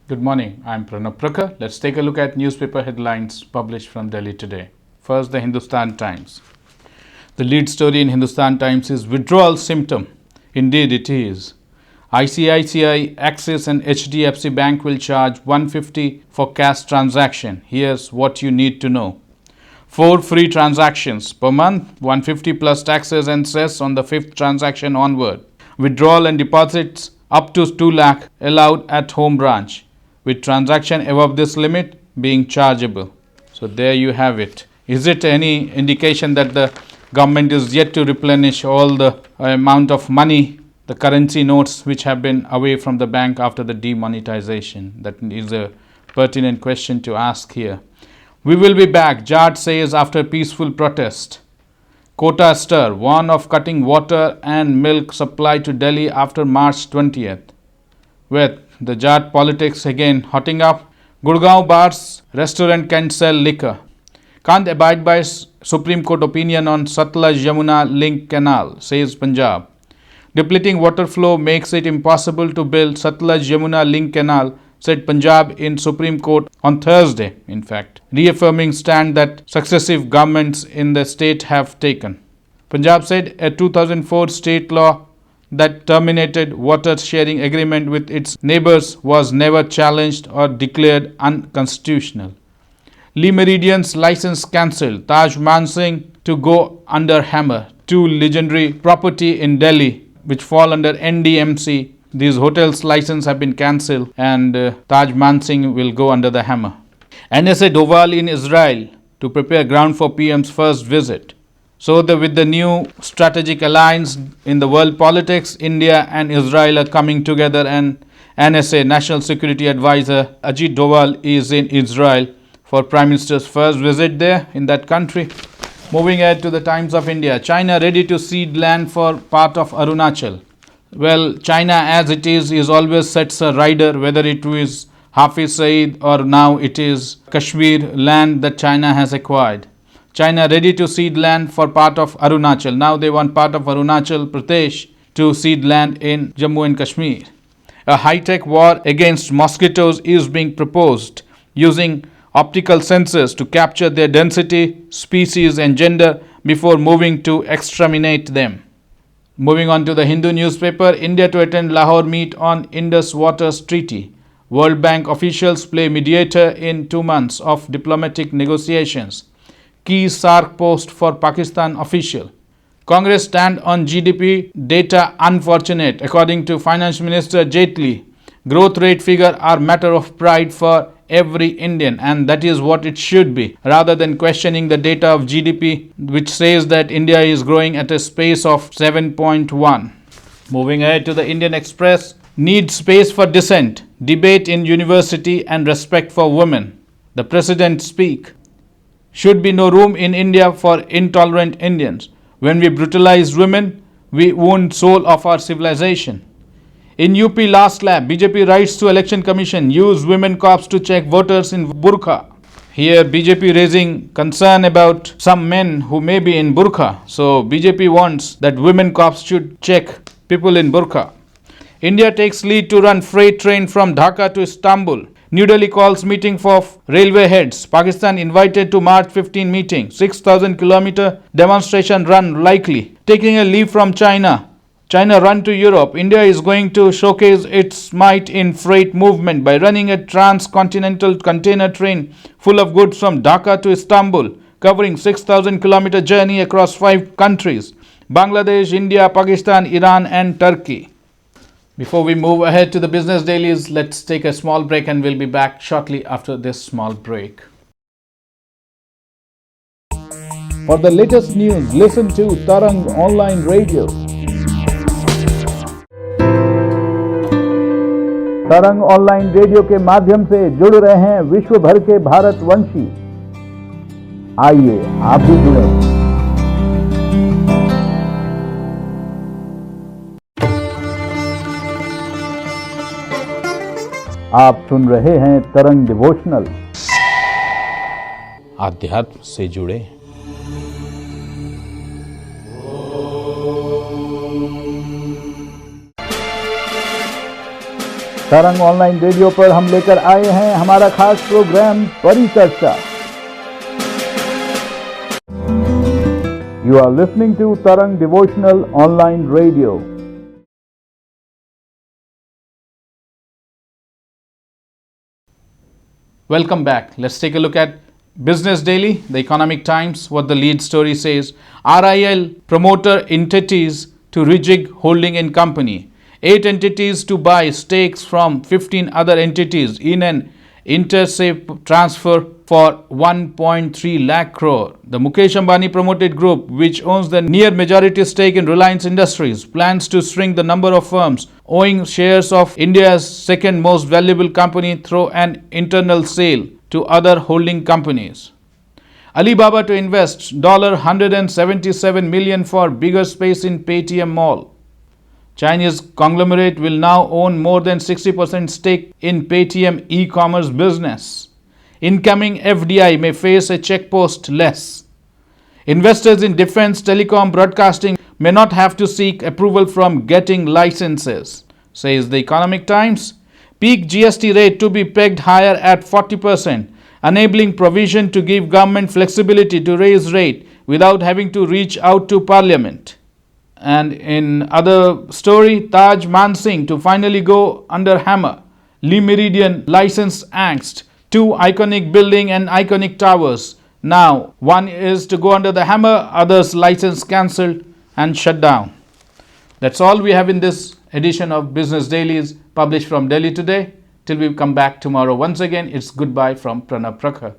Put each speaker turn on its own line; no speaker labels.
Good morning, I'm Pranab Prakhar. Let's take a look at newspaper headlines published from Delhi today. First, the Hindustan Times. The lead story in Hindustan Times is withdrawal symptom. Indeed, it is. ICICI, Axis and HDFC Bank will charge 150 for cash transaction. Here's what you need to know. 4 free transactions per month, 150 plus taxes and cess on the 5th transaction onward. Withdrawal and deposits up to 2 lakh allowed at home branch, with transaction above this limit being chargeable. So there you have it. Is it any indication that the government is yet to replenish all the amount of money, the currency notes which have been away from the bank after the demonetization? That is a pertinent question to ask here. We will be back, Jat says after peaceful protest. Quota stir, warn of cutting water and milk supply to Delhi after March 20th. With the Jat politics again hotting up, Gurgaon bars, restaurant can sell liquor. Can't abide by Supreme Court opinion on Satluj-Yamuna link canal, says Punjab. Depleting water flow makes it impossible to build Satluj-Yamuna link canal, said Punjab in Supreme Court on Thursday, in fact, reaffirming stand that successive governments in the state have taken. Punjab said a 2004 state law that terminated water sharing agreement with its neighbors was never challenged or declared unconstitutional. Lee Meridian's license cancelled, Taj Mansingh to go under hammer. 2 legendary property in Delhi which fall under NDMC. These hotels' license have been cancelled and Taj Mansingh will go under the hammer. NSA Doval in Israel to prepare ground for PM's first visit. So with the new strategic alliance in the world politics, India and Israel are coming together, and NSA National Security Advisor Ajit Doval is in Israel for Prime Minister's first visit there in that country. Moving ahead to the Times of India. China ready to cede land for part of Arunachal. Well, China as it is always sets a rider, whether it is Hafiz Saeed or now it is Kashmir land that China has acquired. China ready to cede land for part of Arunachal. Now they want part of Arunachal Pradesh to cede land in Jammu and Kashmir. A high-tech war against mosquitoes is being proposed using optical sensors to capture their density, species and gender before moving to exterminate them. Moving on to the Hindu newspaper, India to attend Lahore meet on Indus Waters Treaty. World Bank officials play mediator in 2 months of diplomatic negotiations. Key SAARC post for Pakistan official. Congress stand on GDP data unfortunate, according to Finance Minister Jaitley. Growth rate figure are matter of pride for every Indian, and that is what it should be, rather than questioning the data of GDP which says that India is growing at a pace of 7.1. Moving ahead to the Indian Express, need space for dissent, debate in university and respect for women. The President speak. Should be no room in India for intolerant Indians. When we brutalize women, we wound soul of our civilization. In UP last lap, BJP writes to Election Commission, use women cops to check voters in burqa. Here BJP raising concern about some men who may be in burqa. So BJP wants that women cops should check people in burqa. India takes lead to run freight train from Dhaka to Istanbul. New Delhi calls meeting for railway heads. Pakistan invited to March 15 meeting. 6,000 kilometer demonstration run likely. Taking a leave from China. China run to Europe. India is going to showcase its might in freight movement by running a transcontinental container train full of goods from Dhaka to Istanbul, covering 6,000 kilometer journey across 5 countries: Bangladesh, India, Pakistan, Iran and Turkey. Before we move ahead to the business dailies, let's take a small break and we'll be back shortly after this small break.
For the latest news, listen to Tarang Online Radio. तरंग online radio के माध्यम से जुड़ रहे हैं विश्व भर के भारतवंशी। आइए आप भी जुड़ें। आप सुन रहे हैं तरंग डिवोशनल।
आध्यात्म से जुड़े।
तरंग ऑनलाइन रेडियो पर हम लेकर आए हैं हमारा खास प्रोग्राम परिचर्चा। You are listening to Tarang Devotional Online Radio.
Welcome back. Let's take a look at Business Daily, the Economic Times, what the lead story says. RIL promoter entities to rejig holding in company. 8 entities to buy stakes from 15 other entities in an interstate transfer for 1.3 lakh crore. The Mukesh Ambani promoted group, which owns the near majority stake in Reliance Industries, plans to shrink the number of firms owing shares of India's second most valuable company through an internal sale to other holding companies. Alibaba to invest $177 million for bigger space in Paytm Mall. Chinese conglomerate will now own more than 60% stake in Paytm e-commerce business. Incoming FDI may face a check post less. Investors in defense, telecom, broadcasting may not have to seek approval from getting licenses, says the Economic Times. Peak GST rate to be pegged higher at 40%, enabling provision to give government flexibility to raise rate without having to reach out to Parliament. And in other story, Taj Mansingh to finally go under hammer. Lee Meridian license angst. 2 iconic building and iconic towers. Now, one is to go under the hammer, others license cancelled and shut down. That's all we have in this edition of Business Dailies published from Delhi today. Till we come back tomorrow once again, it's goodbye from Pranav Prakhar.